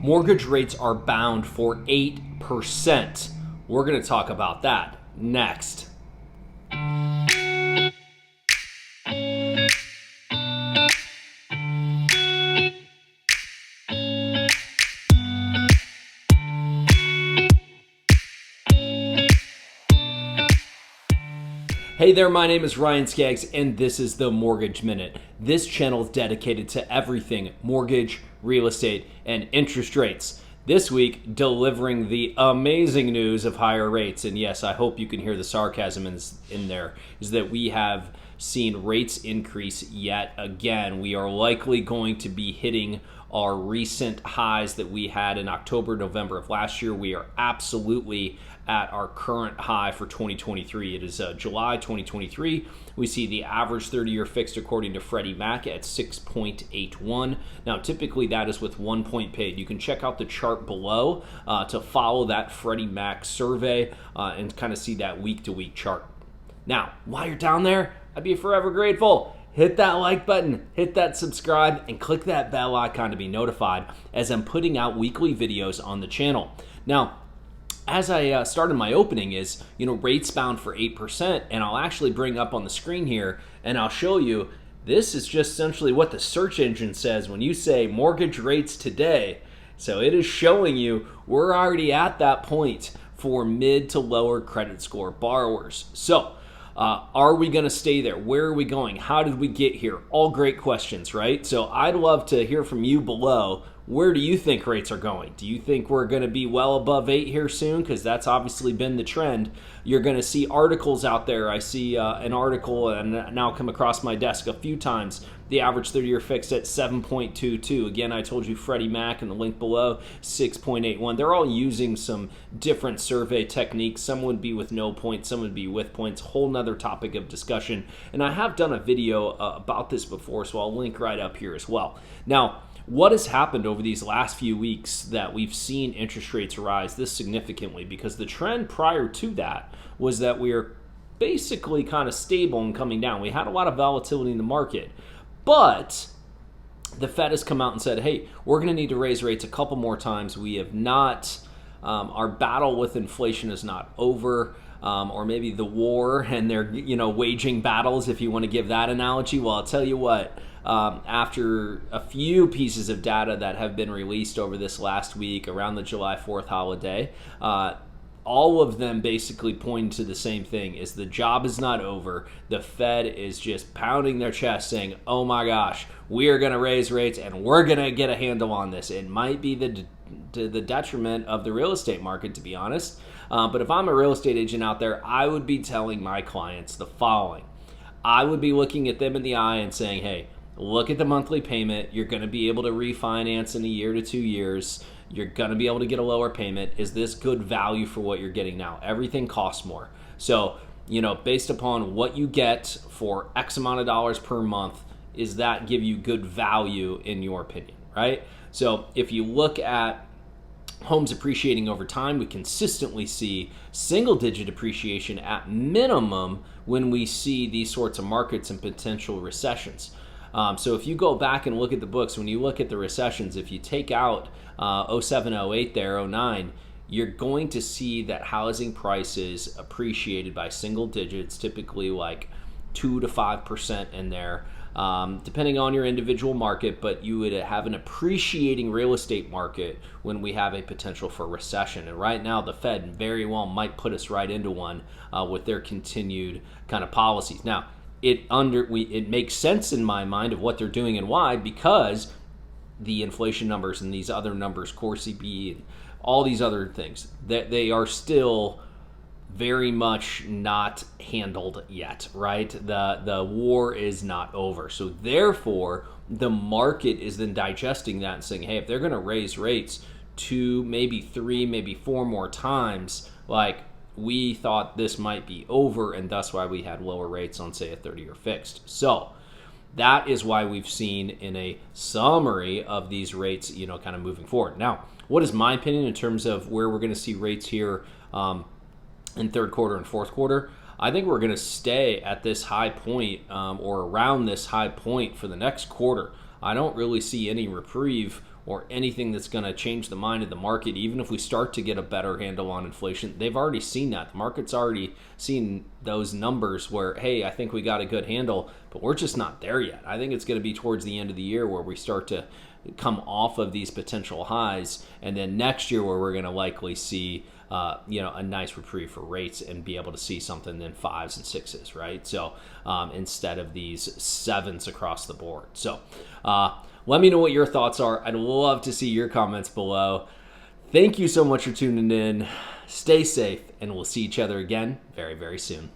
Mortgage rates are bound for 8%. We're going to talk about that next. Hey there, my name is Ryan Skaggs, and this is the Mortgage Minute. This channel is dedicated to everything mortgage, real estate, and interest rates. This week, delivering the amazing news of higher rates, and yes, I hope you can hear the sarcasm in there, is that we have seen rates increase yet again. We are likely going to be hitting our recent highs that we had in October, November of last year. We are absolutely at our current high for 2023. It is July 2023. We see the average 30-year fixed according to Freddie Mac at 6.81. Now, typically that is with 1 point paid. You can check out the chart below to follow that Freddie Mac survey and kind of see that week-to-week chart. Now, while you're down there, I'd be forever grateful. Hit that like button, hit that subscribe, and click that bell icon to be notified as I'm putting out weekly videos on the channel. Now, as I started my opening is, rates bound for 8%, and I'll actually bring up on the screen here, and I'll show you, this is just essentially what the search engine says when you say mortgage rates today. So it is showing you we're already at that point for mid to lower credit score borrowers. So are we going to stay there? Where are we going? How did we get here? All great questions, right? So I'd love to hear from you below. Where do you think rates are going? Do you think we're going to be well above 8 here soon? Because that's obviously been the trend. You're going to see articles out there. I see an article and now come across my desk a few times. The average 30-year fixed at 7.22. Again, I told you Freddie Mac in the link below, 6.81. They're all using some different survey techniques. Some would be with no points, some would be with points. Whole nother topic of discussion. And I have done a video about this before, so I'll link right up here as well. Now, what has happened over these last few weeks that we've seen interest rates rise this significantly? Because the trend prior to that was that we are basically kind of stable and coming down. We had a lot of volatility in the market, but the Fed has come out and said, hey, we're going to need to raise rates a couple more times. We have not, our battle with inflation is not over. Or maybe the war and they're waging battles, if you want to give that analogy. Well, I'll tell you what, after a few pieces of data that have been released over this last week around the July 4th holiday, all of them basically pointing to the same thing, is the job is not over. The Fed is just pounding their chest saying, oh my gosh, we are going to raise rates and we're going to get a handle on this. It might be to the detriment of the real estate market, to be honest. But if I'm a real estate agent out there, I would be telling my clients the following. I would be looking at them in the eye and saying, hey, look at the monthly payment. You're going to be able to refinance in a year to 2 years. You're going to be able to get a lower payment. Is this good value for what you're getting now? Everything costs more. So, based upon what you get for X amount of dollars per month, is that give you good value in your opinion, right? So if you look at homes appreciating over time, we consistently see single-digit appreciation at minimum when we see these sorts of markets and potential recessions. So if you go back and look at the books, when you look at the recessions, if you take out 07, 08 there, 09, you're going to see that housing prices appreciated by single digits, typically like 2 to 5% in there, depending on your individual market, but you would have an appreciating real estate market when we have a potential for recession. And right now, the Fed very well might put us right into one with their continued kind of policies. Now, it makes sense in my mind of what they're doing and why, because the inflation numbers and these other numbers, core CPI, and all these other things, that they are still very much not handled yet, right? The war is not over. So therefore, the market is then digesting that and saying, hey, if they're going to raise rates 2, maybe 3, maybe 4 more times, like, we thought this might be over, and that's why we had lower rates on, say, a 30-year fixed. So that is why we've seen in a summary of these rates, kind of moving forward. Now, what is my opinion in terms of where we're going to see rates here in third quarter and fourth quarter? I think we're going to stay at this high point or around this high point for the next quarter. I don't really see any reprieve or anything that's going to change the mind of the market, even if we start to get a better handle on inflation. They've already seen that. The market's already seen those numbers where, hey, I think we got a good handle, but we're just not there yet. I think it's going to be towards the end of the year where we start to come off of these potential highs, and then next year where we're going to likely see a nice reprieve for rates and be able to see something in 5s and 6s, right? So instead of these 7s across the board. So let me know what your thoughts are. I'd love to see your comments below. Thank you so much for tuning in. Stay safe, and we'll see each other again very, very soon.